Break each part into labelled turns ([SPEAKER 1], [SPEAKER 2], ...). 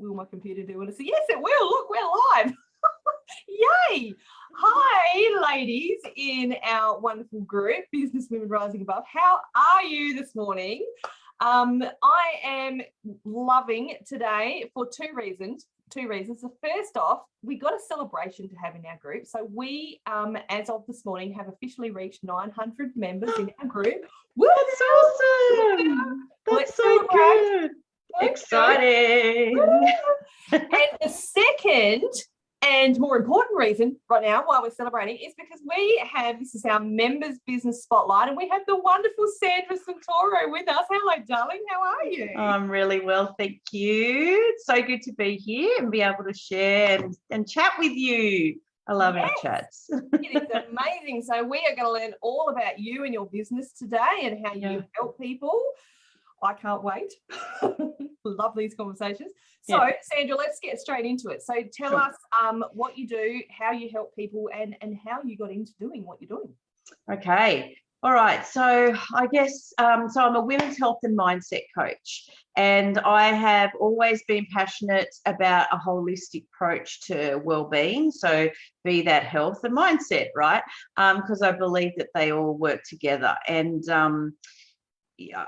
[SPEAKER 1] will my computer do it? I said, yes, it will. Look, we're live. Yay. Hi, ladies in our wonderful group, Business Women Rising Above. How are you this morning? I am loving today for two reasons. The first off, we got a celebration to have in our group. So we, as of this morning, have officially reached 900 members in our group. Woo!
[SPEAKER 2] That's awesome. That's so good. Exciting.
[SPEAKER 1] And the second and more important reason right now why we're celebrating is because this is our members business spotlight, and we have the wonderful Sandra Santoro with us. Hello, darling. How are you?
[SPEAKER 2] I'm really well, thank you. It's so good to be here and be able to share and chat with you. I love our chats.
[SPEAKER 1] It is amazing. So we are going to learn all about you and your business today and how you help people. I can't wait. Love these conversations. So, Sandra, let's get straight into it. So tell us what you do, how you help people, and how you got into doing what you're doing.
[SPEAKER 2] Okay. All right. So I guess, so I'm a women's health and mindset coach, and I have always been passionate about a holistic approach to well-being. So be that health and mindset, right? Because I believe that they all work together. And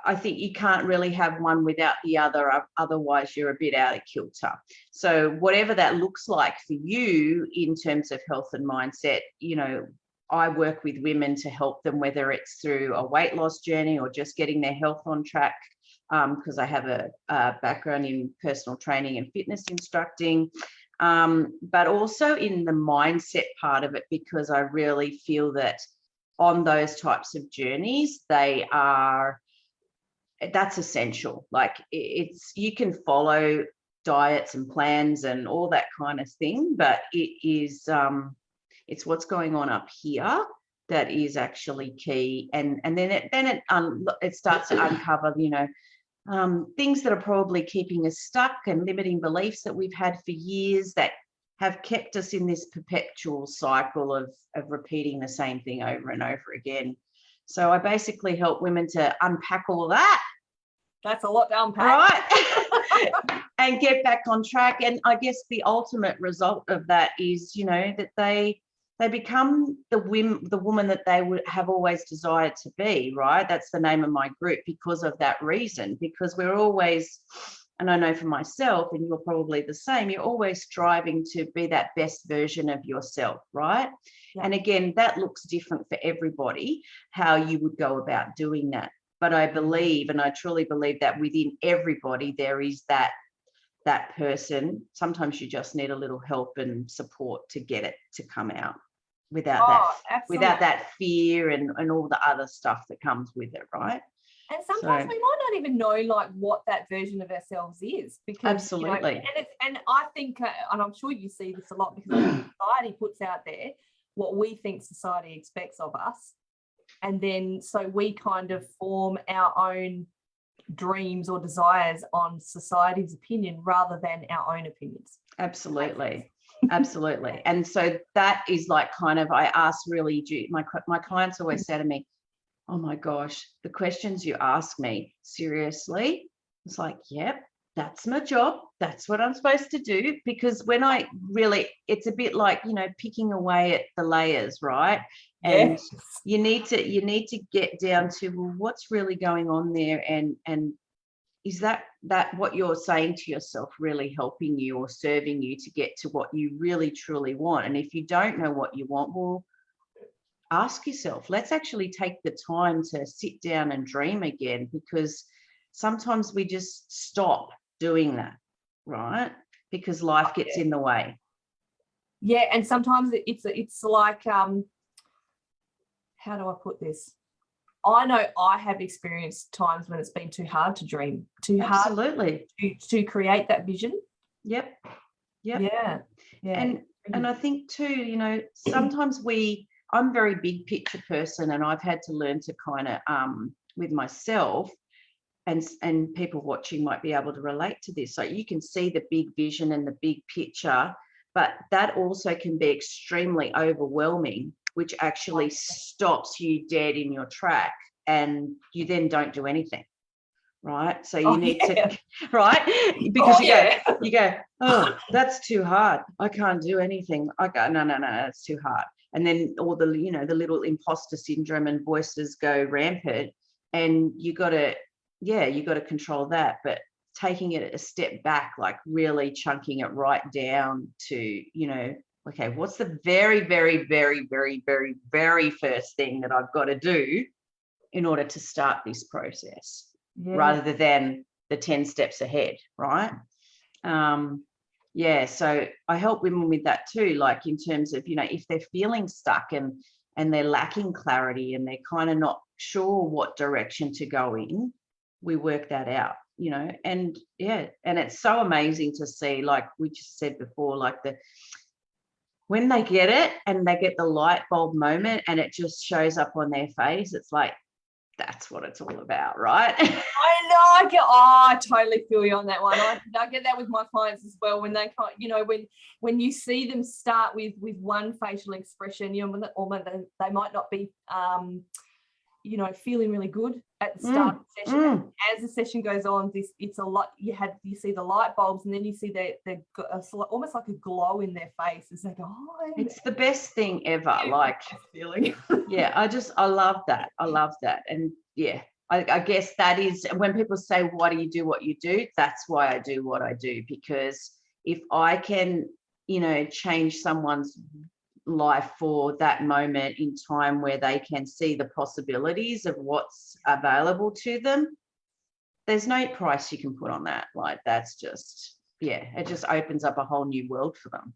[SPEAKER 2] I think you can't really have one without the other, otherwise you're a bit out of kilter. So whatever that looks like for you in terms of health and mindset, you know, I work with women to help them, whether it's through a weight loss journey or just getting their health on track, because I have a background in personal training and fitness instructing, but also in the mindset part of it, because I really feel that on those types of journeys, that's essential. Like you can follow diets and plans and all that kind of thing, but it's what's going on up here that is actually key. And then it starts to uncover, you know, things that are probably keeping us stuck and limiting beliefs that we've had for years that have kept us in this perpetual cycle of repeating the same thing over and over again. So I basically help women to unpack all that.
[SPEAKER 1] That's a lot to unpack.
[SPEAKER 2] Right. And get back on track. And I guess the ultimate result of that is, you know, that they become the woman that they would have always desired to be, right? That's the name of my group, because of that reason, because we're always, and I know for myself, and you're probably the same, you're always striving to be that best version of yourself, right? Yeah. And again, that looks different for everybody, how you would go about doing that. But I believe, and I truly believe, that within everybody, there is that person. Sometimes you just need a little help and support to get it to come out without that fear and all the other stuff that comes with it, right?
[SPEAKER 1] And sometimes we might not even know like what that version of ourselves is, because
[SPEAKER 2] absolutely.
[SPEAKER 1] You know, and I think, and I'm sure you see this a lot, because society puts out there what we think society expects of us, and then so we kind of form our own dreams or desires on society's opinion rather than our own opinions.
[SPEAKER 2] Absolutely. Absolutely. And so that is like kind of, I ask really, my clients always say to me, oh my gosh, the questions you ask me, seriously? It's like, yep, that's my job. That's what I'm supposed to do. Because when it's a bit like, you know, picking away at the layers, right? And you need to get down to, well, what's really going on there, and is that what you're saying to yourself really helping you or serving you to get to what you really truly want? And if you don't know what you want, well, ask yourself. Let's actually take the time to sit down and dream again, because sometimes we just stop doing that, right? Because life gets in the way.
[SPEAKER 1] Yeah, and sometimes it's like, how do I put this? I know I have experienced times when it's been too hard to dream, hard to create that vision.
[SPEAKER 2] Yep.
[SPEAKER 1] Yeah.
[SPEAKER 2] And I think too, you know, sometimes I'm a very big picture person, and I've had to learn to kind of with myself, and people watching might be able to relate to this. So you can see the big vision and the big picture, but that also can be extremely overwhelming, which actually stops you dead in your track, and you then don't do anything, right? So you need
[SPEAKER 1] yeah.
[SPEAKER 2] to, right? Because
[SPEAKER 1] Oh,
[SPEAKER 2] you go, oh, that's too hard. I can't do anything. I go, no, that's too hard. And then all the, you know, the little imposter syndrome and voices go rampant, and you got to control that. But taking it a step back, like really chunking it right down to, you know, okay, what's the very, very, very, very, very, very first thing that I've got to do in order to start this process, rather than the 10 steps ahead, right? So I help women with that too, like in terms of, you know, if they're feeling stuck and they're lacking clarity and they're kind of not sure what direction to go in, we work that out, you know. And and it's so amazing to see, like we just said before, like when they get it and they get the light bulb moment and it just shows up on their face, it's like, that's what it's all about, right?
[SPEAKER 1] I know. I totally feel you on that one. I get that with my clients as well. When they can't, you know, when you see them start with one facial expression, you know, or they might not be, you know, feeling really good at the start of the session. As the session goes on, it's a lot. You see the light bulbs, and then you see almost like a glow in their face. It's like,
[SPEAKER 2] it's the best thing ever. Like,
[SPEAKER 1] feeling.
[SPEAKER 2] I love that. And I guess that is when people say, why do you do what you do? That's why I do what I do, because if I can, you know, change someone's life for that moment in time where they can see the possibilities of what's available to them, there's no price you can put on that. Like, that's just, it just opens up a whole new world for them.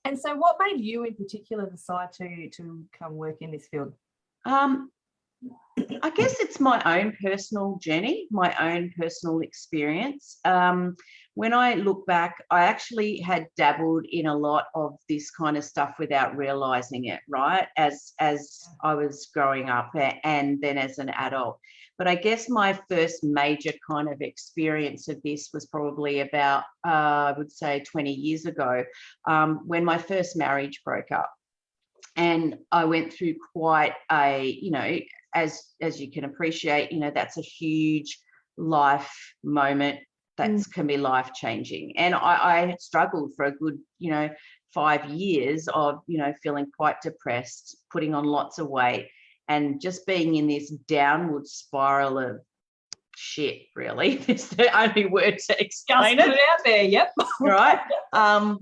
[SPEAKER 1] And so what made you in particular decide to come work in this field?
[SPEAKER 2] I guess it's my own personal journey, my own personal experience. When I look back, I actually had dabbled in a lot of this kind of stuff without realizing it, right? As I was growing up and then as an adult. But I guess my first major kind of experience of this was probably about, I would say 20 years ago, when my first marriage broke up. And I went through quite a, you know, as you can appreciate, you know, that's a huge life moment that can be life changing. And I struggled for a good, you know, 5 years of, you know, feeling quite depressed, putting on lots of weight, and just being in this downward spiral of shit, really. It's the only word to explain
[SPEAKER 1] it. Just put it out there, yep.
[SPEAKER 2] Right. I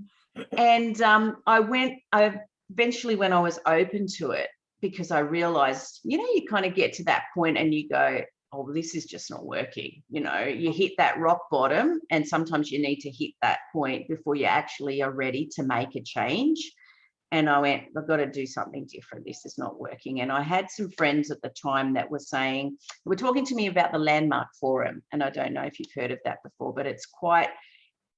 [SPEAKER 2] eventually, when I was open to it, because I realized, you know, you kind of get to that point and you go, oh, well, this is just not working. You know, you hit that rock bottom, and sometimes you need to hit that point before you actually are ready to make a change. And I went, I've got to do something different. This is not working. And I had some friends at the time that were talking to me about the Landmark Forum. And I don't know if you've heard of that before, but it's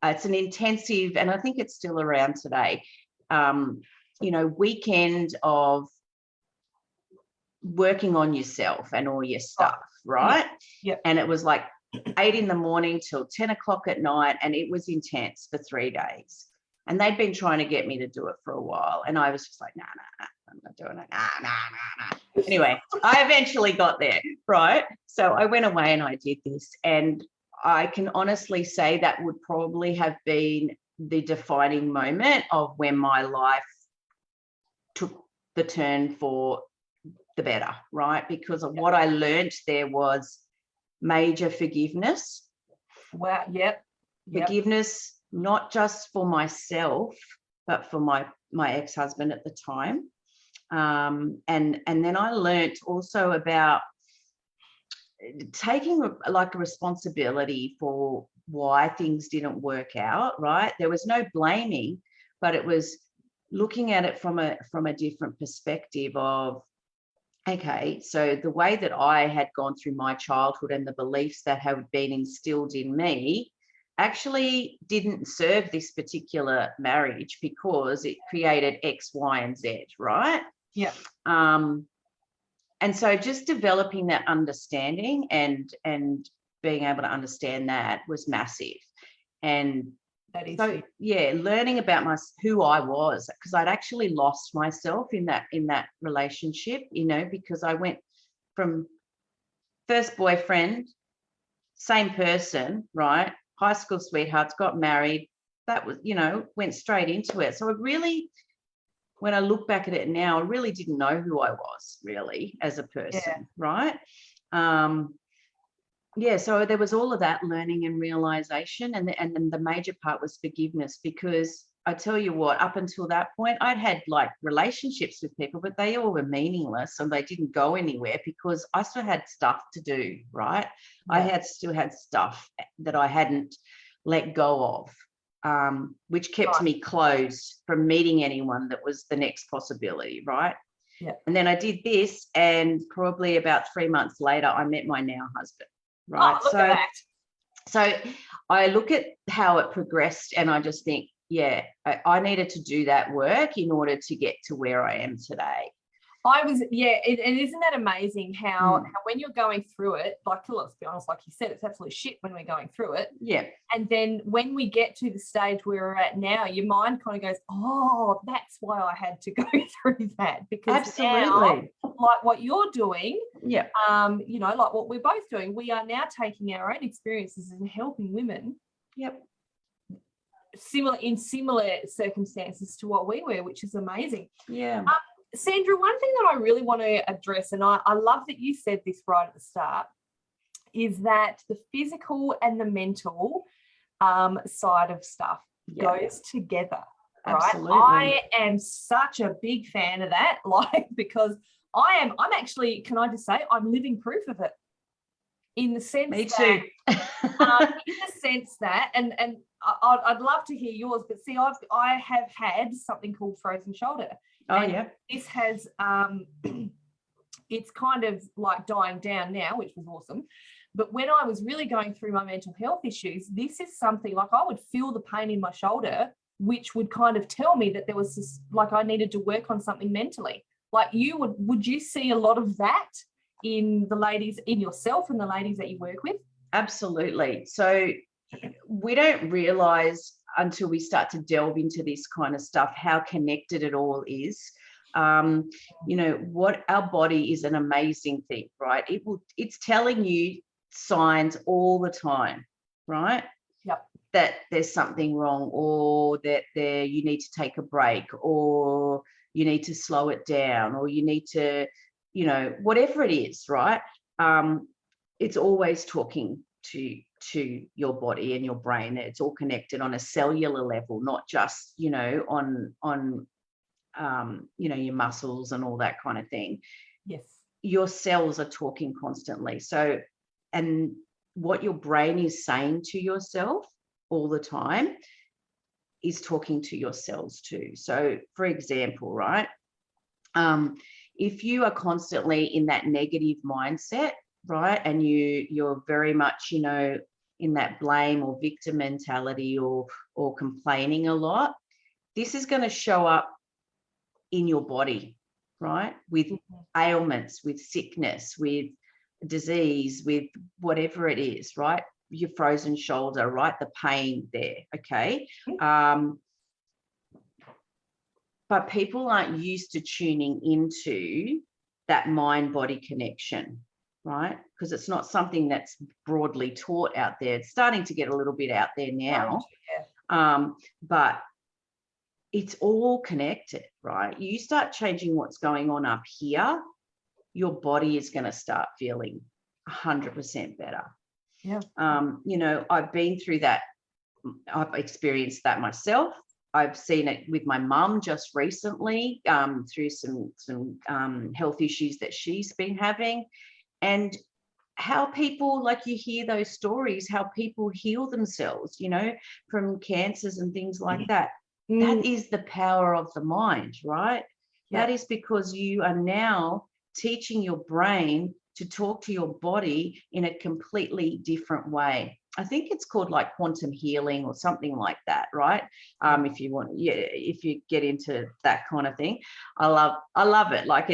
[SPEAKER 2] it's an intensive, and I think it's still around today, you know, weekend of working on yourself and all your stuff, right?
[SPEAKER 1] Yeah.
[SPEAKER 2] And it was like 8 a.m. till 10 o'clock at night, and it was intense for 3 days. And they'd been trying to get me to do it for a while, and I was just like, nah, I'm not doing it. Nah. Anyway, I eventually got there, right? So I went away and I did this, and I can honestly say that would probably have been the defining moment of when my life took the turn for the better, right? Because of what I learned there was major forgiveness.
[SPEAKER 1] Wow. Yep.
[SPEAKER 2] Forgiveness, not just for myself, but for my ex-husband at the time. And then I learned also about taking like a responsibility for why things didn't work out, right? There was no blaming, but it was looking at it from a different perspective of, okay, so the way that I had gone through my childhood and the beliefs that have been instilled in me actually didn't serve this particular marriage because it created X, Y, and Z, right?
[SPEAKER 1] Yeah.
[SPEAKER 2] And so just developing that understanding and being able to understand that was massive. And
[SPEAKER 1] that is
[SPEAKER 2] so, learning about who I was, because I'd actually lost myself in that relationship, you know, because I went from first boyfriend, same person, right? High school sweethearts, got married. That was, went straight into it. So I really, when I look back at it now, I really didn't know who I was really as a person, right? So there was all of that learning and realization, and then the major part was forgiveness, because I tell you what, up until that point, I'd had like relationships with people, but they all were meaningless and they didn't go anywhere because I still had stuff to do, right? I still had stuff that I hadn't let go of, which kept me closed from meeting anyone that was the next possibility, right?
[SPEAKER 1] Yeah.
[SPEAKER 2] And then I did this, and probably about 3 months later, I met my now husband, right?
[SPEAKER 1] Oh, look at that.
[SPEAKER 2] So I look at how it progressed, and I just think, I needed to do that work in order to get to where I am today.
[SPEAKER 1] And isn't that amazing how when you're going through it, like, let's be honest, like you said, it's absolute shit when we're going through it.
[SPEAKER 2] Yeah.
[SPEAKER 1] And then when we get to the stage where we're at now, your mind kind of goes, oh, that's why I had to go through that. Because
[SPEAKER 2] absolutely,
[SPEAKER 1] now, like what you're doing,
[SPEAKER 2] like
[SPEAKER 1] what we're both doing, we are now taking our own experiences and helping women.
[SPEAKER 2] Yep.
[SPEAKER 1] In similar circumstances to what we were, which is amazing.
[SPEAKER 2] Yeah.
[SPEAKER 1] Sandra, one thing that I really want to address, and I love that you said this right at the start, is that the physical and the mental side of stuff goes together.
[SPEAKER 2] Absolutely.
[SPEAKER 1] Right? I am such a big fan of that, because I'm actually, can I just say, I'm living proof of it. In the sense
[SPEAKER 2] Me too.
[SPEAKER 1] And I'd love to hear yours, but see, I have had something called frozen shoulder. This has it's kind of like dying down now, which was awesome. But when I was really going through my mental health issues, this is something like I would feel the pain in my shoulder, which would kind of tell me that there was this, like, I needed to work on something mentally. Like, would you see a lot of that in the ladies, in yourself and the ladies that you work with?
[SPEAKER 2] Absolutely. So we don't realize until we start to delve into this kind of stuff how connected it all is. What our body is an amazing thing, right? It's telling you signs all the time, right?
[SPEAKER 1] Yep.
[SPEAKER 2] That there's something wrong, or that you need to take a break, or you need to slow it down, or you need to, whatever it is, right? It's always talking to your body and your brain. It's all connected on a cellular level, not just, on your muscles and all that kind of thing.
[SPEAKER 1] Yes.
[SPEAKER 2] Your cells are talking constantly. So, and what your brain is saying to yourself all the time is talking to your cells too. So, for example, right, if you are constantly in that negative mindset, right, and you're very much, in that blame or victim mentality, or complaining a lot, this is going to show up in your body, right, with ailments, with sickness, with disease, with whatever it is, right? Your frozen shoulder, right? The pain there, okay? But people aren't used to tuning into that mind-body connection, right? Because it's not something that's broadly taught out there. It's starting to get a little bit out there now. But it's all connected, right? You start changing what's going on up here, your body is going to start feeling 100% better.
[SPEAKER 1] Yeah.
[SPEAKER 2] I've been through that. I've experienced that myself. I've seen it with my mum just recently, through some health issues that she's been having, and how people, like, you hear those stories, how people heal themselves, from cancers and things like that. That is the power of the mind, right? Yeah. That is because you are now teaching your brain to talk to your body in a completely different way. I think it's called like quantum healing or something like that, right? If you want, if you get into that kind of thing, I love it. Like,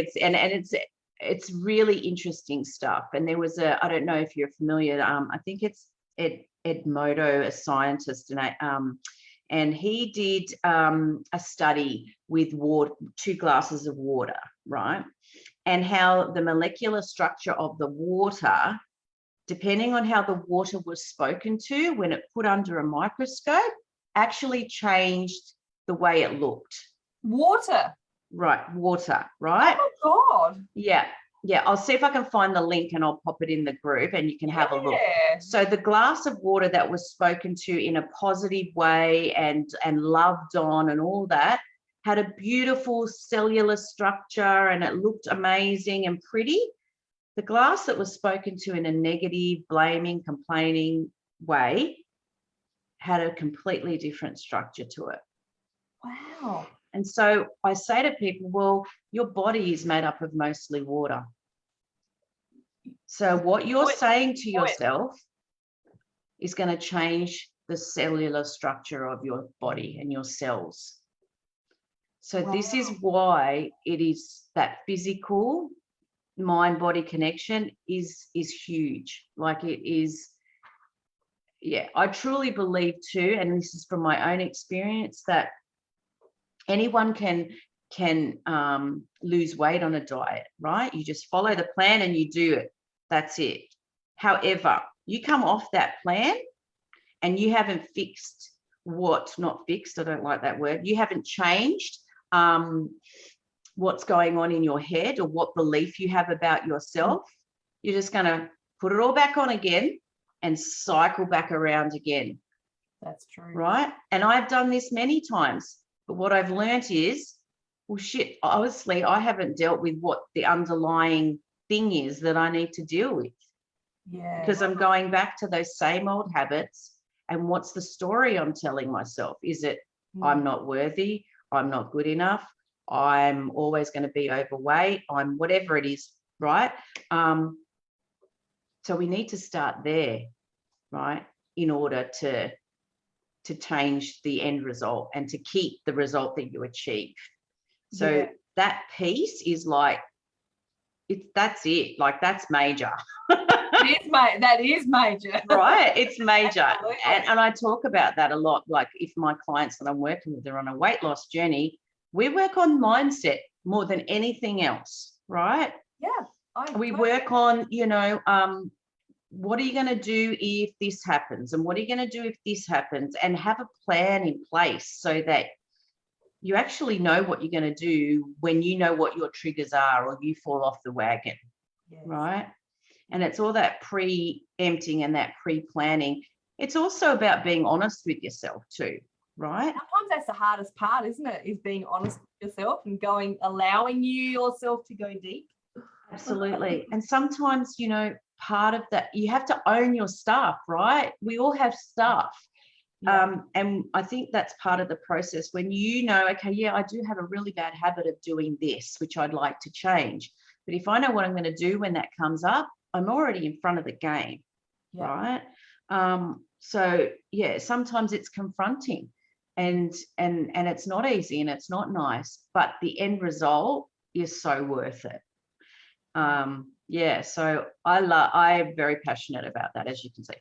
[SPEAKER 2] it's really interesting stuff. And there was I don't know if you're familiar. I think it's Ed Modo, a scientist, and he did a study with 2 glasses of water, right? And how the molecular structure of the water depending on how the water was spoken to, when it put under a microscope, actually changed the way it looked.
[SPEAKER 1] Water.
[SPEAKER 2] Right, water, right?
[SPEAKER 1] Oh my God.
[SPEAKER 2] Yeah, yeah. I'll see if I can find the link and I'll pop it in the group and you can have a look.
[SPEAKER 1] Yeah.
[SPEAKER 2] So the glass of water that was spoken to in a positive way and loved on and all that had a beautiful cellular structure and it looked amazing and pretty. The glass that was spoken to in a negative, blaming, complaining way had a completely different structure to it.
[SPEAKER 1] Wow.
[SPEAKER 2] And so I say to people, well, your body is made up of mostly water. So what you're saying to yourself is going to change the cellular structure of your body and your cells. So this is why it is that physical mind-body connection is huge. Like it is, yeah, I truly believe too, and this is from my own experience, that anyone can lose weight on a diet, right? You just follow the plan and you do it. That's it. However, you come off that plan and you haven't fixed not fixed, I don't like that word. You haven't changed what's going on in your head or what belief you have about yourself. You're just going to put it all back on again and cycle back around again.
[SPEAKER 1] That's true.
[SPEAKER 2] Right? And I've done this many times. But what I've learnt is, well, shit, obviously I haven't dealt with what the underlying thing is that I need to deal with.
[SPEAKER 1] Yeah.
[SPEAKER 2] Because I'm going back to those same old habits. And what's the story I'm telling myself? Is it I'm not worthy? I'm not good enough? I'm always going to be overweight? I'm whatever it is, right? So we need to start there, right? In order to change the end result and to keep the result that you achieve. So that piece is like, that's it. Like that's major.
[SPEAKER 1] That is major.
[SPEAKER 2] Right. It's major. And I talk about that a lot. Like if my clients that I'm working with are on a weight loss journey, we work on mindset more than anything else. Right.
[SPEAKER 1] Yeah.
[SPEAKER 2] We work on, what are you going to do if this happens? And what are you going to do if this happens? And have a plan in place so that you actually know what you're going to do when you know what your triggers are or you fall off the wagon, right? And it's all that preempting and that pre-planning. It's also about being honest with yourself too, right?
[SPEAKER 1] Sometimes that's the hardest part, isn't it? Is being honest with yourself and allowing yourself to go deep.
[SPEAKER 2] Absolutely. And sometimes, part of that, you have to own your stuff, right? We all have stuff. And I think that's part of the process when okay, yeah, I do have a really bad habit of doing this, which I'd like to change. But if I know what I'm going to do when that comes up, I'm already in front of the game, right? So yeah, sometimes it's confronting and it's not easy and it's not nice, but the end result is so worth it. So I'm very passionate about that, as you can see.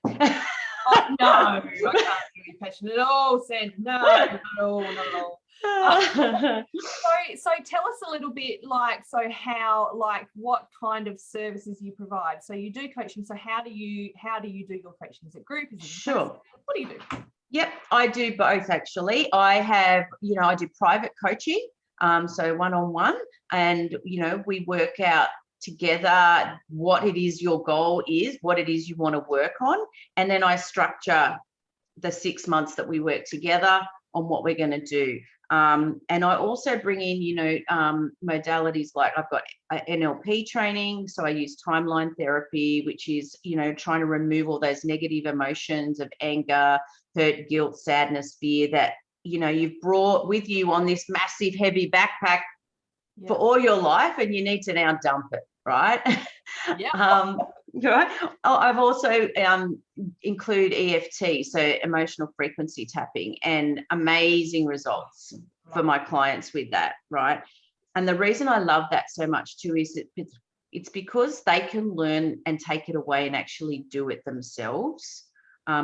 [SPEAKER 1] Oh, no, I can't be passionate at all, Sandra. No, not at all, not at all. So tell us a little bit, what kind of services you provide. So you do coaching. So how do you do your coaching? Is it group? Is it
[SPEAKER 2] sure?
[SPEAKER 1] What do you do?
[SPEAKER 2] Yep, I do both actually. I have, I do private coaching, so one-on-one, and we work out together what it is your goal is, what it is you want to work on, and then I structure the 6 months that we work together on what we're going to do. And I also bring in, modalities like I've got NLP training, so I use timeline therapy, which is, trying to remove all those negative emotions of anger, hurt, guilt, sadness, fear that, you've brought with you on this massive, heavy backpack for all your life, and you need to now dump it, right? Right. I've also include EFT, so emotional frequency tapping, and amazing results for my clients with that, right? And the reason I love that so much too is it's because they can learn and take it away and actually do it themselves.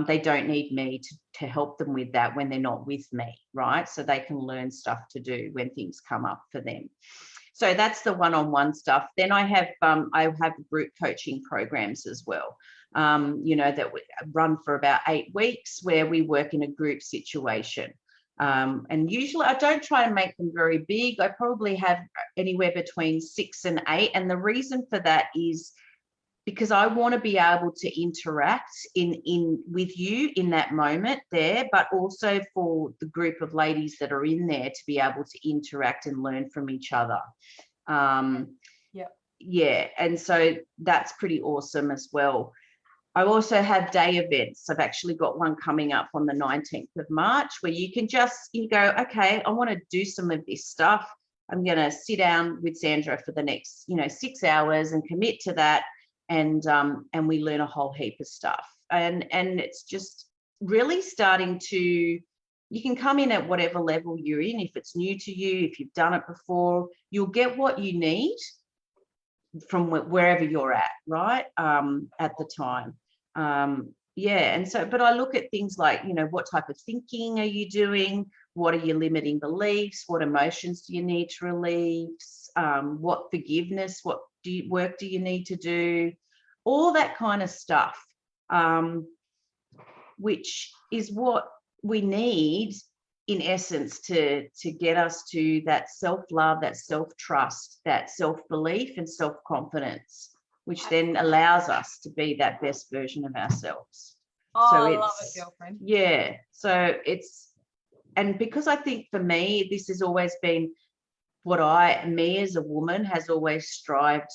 [SPEAKER 2] They don't need me to help them with that when they're not with me, right? So they can learn stuff to do when things come up for them. So that's the one-on-one stuff. Then I have group coaching programs as well. that we run for about 8 weeks, where we work in a group situation. And usually I don't try to make them very big. I probably have anywhere between 6 and 8. And the reason for that is because I want to be able to interact with you in that moment there, but also for the group of ladies that are in there to be able to interact and learn from each other. Yeah, and so that's pretty awesome as well. I also have day events. I've actually got one coming up on the 19th of March where you can you go, okay, I want to do some of this stuff. I'm going to sit down with Sandra for the next, 6 hours and commit to that. And we learn a whole heap of stuff. And it's just really starting to, you can come in at whatever level you're in. If it's new to you, if you've done it before, you'll get what you need from wherever you're at, right? At the time. And so, but I look at things like, what type of thinking are you doing? What are your limiting beliefs? What emotions do you need to release? What forgiveness, what work do you need to do? All that kind of stuff, which is what we need in essence to get us to that self-love, that self-trust, that self-belief and self-confidence, which then allows us to be that best version of ourselves.
[SPEAKER 1] Oh, so I love it, girlfriend.
[SPEAKER 2] Yeah. So and because I think for me, this has always been what me as a woman has always strived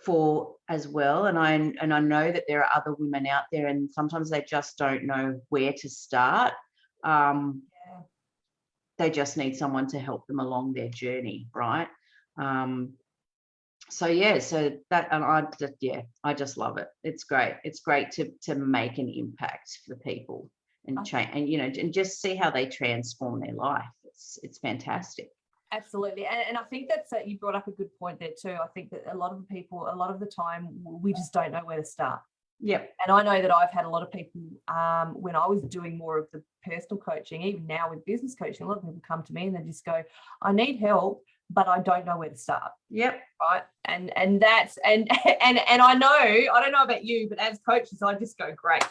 [SPEAKER 2] for as well. And I know that there are other women out there and sometimes they just don't know where to start. They just need someone to help them along their journey, right? So that, and I just love it. It's great. It's great to make an impact for people and change, and just see how they transform their life. It's fantastic.
[SPEAKER 1] Absolutely. And I think that's you brought up a good point there too. I think that a lot of the time we just don't know where to start.
[SPEAKER 2] Yep.
[SPEAKER 1] And I know that I've had a lot of people when I was doing more of the personal coaching, even now with business coaching, a lot of people come to me and they just go, I need help, but I don't know where to start.
[SPEAKER 2] Yep.
[SPEAKER 1] Right. And that's and I know, I don't know about you, but as coaches, I just go, great.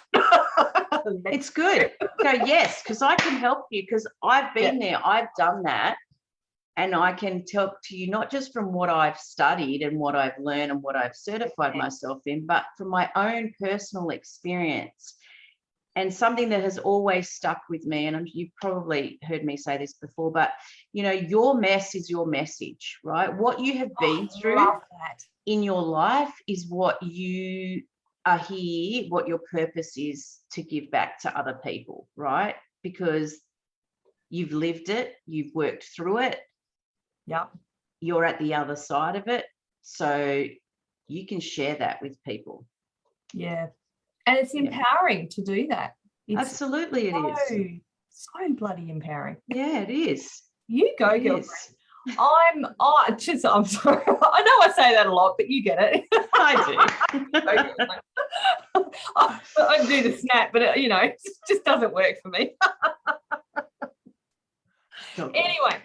[SPEAKER 2] It's good. Go, yes, because I can help you because I've been there, I've done that. And I can talk to you not just from what I've studied and what I've learned and what I've certified myself in, but from my own personal experience. And something that has always stuck with me, and you've probably heard me say this before, but, your mess is your message, right? What you have been through in your life is what you are here, what your purpose is to give back to other people, right? Because you've lived it, you've worked through it.
[SPEAKER 1] Yeah,
[SPEAKER 2] you're at the other side of it, so you can share that with people.
[SPEAKER 1] Yeah, and it's empowering to do that.
[SPEAKER 2] Absolutely, it is
[SPEAKER 1] so bloody empowering.
[SPEAKER 2] Yeah, it is.
[SPEAKER 1] You go, girlfriend. I'm sorry. I know I say that a lot, but you get it.
[SPEAKER 2] I
[SPEAKER 1] do. I do the snap, but it just doesn't work for me. Anyway,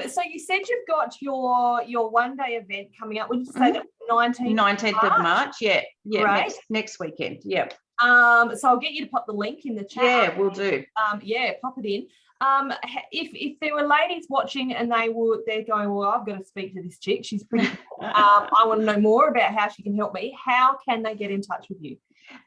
[SPEAKER 1] so you said you've got your one-day event coming up. Would you say that 19th
[SPEAKER 2] of March? Yeah,
[SPEAKER 1] right.
[SPEAKER 2] Next weekend. Yeah.
[SPEAKER 1] So I'll get you to pop the link in the chat.
[SPEAKER 2] Yeah, we'll do.
[SPEAKER 1] Pop it in. If there were ladies watching and they're going, well, I've got to speak to this chick. She's pretty cool. I want to know more about how she can help me. How can they get in touch with you?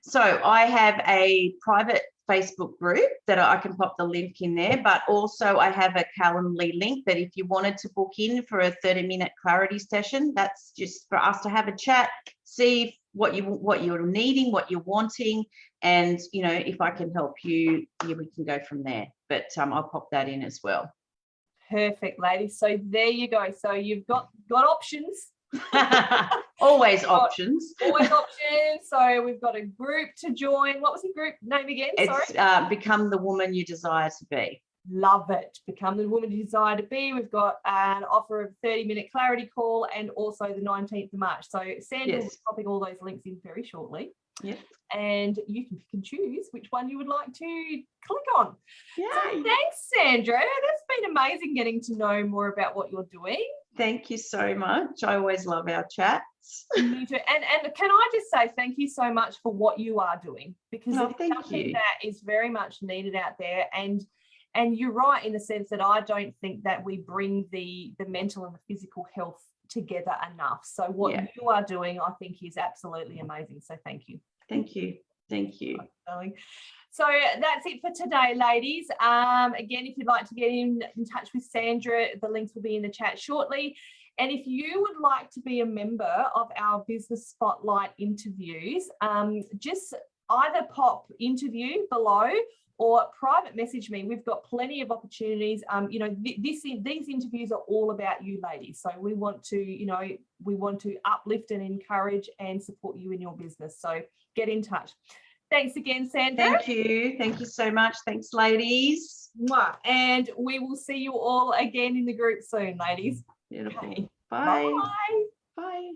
[SPEAKER 2] So I have a private Facebook group that I can pop the link in there, but also I have a Calendly link that if you wanted to book in for a 30-minute clarity session, that's just for us to have a chat, see what you're needing, what you're wanting, and if I can help you, we can go from there. But I'll pop that in as well.
[SPEAKER 1] Perfect, ladies. So there you go. So you've got options.
[SPEAKER 2] Always options.
[SPEAKER 1] Always options. So we've got a group to join. What was the group name again?
[SPEAKER 2] It's Become the Woman You Desire to Be.
[SPEAKER 1] Love it. Become the woman you desire to be. We've got an offer of 30-minute clarity call and also the 19th of March. So Sandra will be popping all those links in very shortly.
[SPEAKER 2] Yep.
[SPEAKER 1] And you can choose which one you would like to click on.
[SPEAKER 2] Yeah.
[SPEAKER 1] So thanks, Sandra. That's been amazing getting to know more about what you're doing.
[SPEAKER 2] Thank you so much. I always love our chats.
[SPEAKER 1] Me too. And can I just say thank you so much for what you are doing, because
[SPEAKER 2] Oh,
[SPEAKER 1] it's
[SPEAKER 2] thank
[SPEAKER 1] something
[SPEAKER 2] you.
[SPEAKER 1] that is very much needed out there. And you're right in the sense that I don't think that we bring the mental and the physical health together enough. So what you are doing, I think, is absolutely amazing. So thank you.
[SPEAKER 2] Thank you. Thank you.
[SPEAKER 1] So that's it for today, ladies. Again, if you'd like to get in touch with Sandra, the links will be in the chat shortly. And if you would like to be a member of our Business Spotlight interviews, just either pop interview below or private message me. We've got plenty of opportunities. You know, these interviews are all about you, ladies. So we want to, you know, we want to uplift and encourage and support you in your business. So get in touch. Thanks again, Sandra.
[SPEAKER 2] Thank you. Thank you so much. Thanks, ladies.
[SPEAKER 1] Mwah. And we will see you all again in the group soon, ladies.
[SPEAKER 2] Beautiful.
[SPEAKER 1] Okay.
[SPEAKER 2] Bye.
[SPEAKER 1] Bye.
[SPEAKER 2] Bye.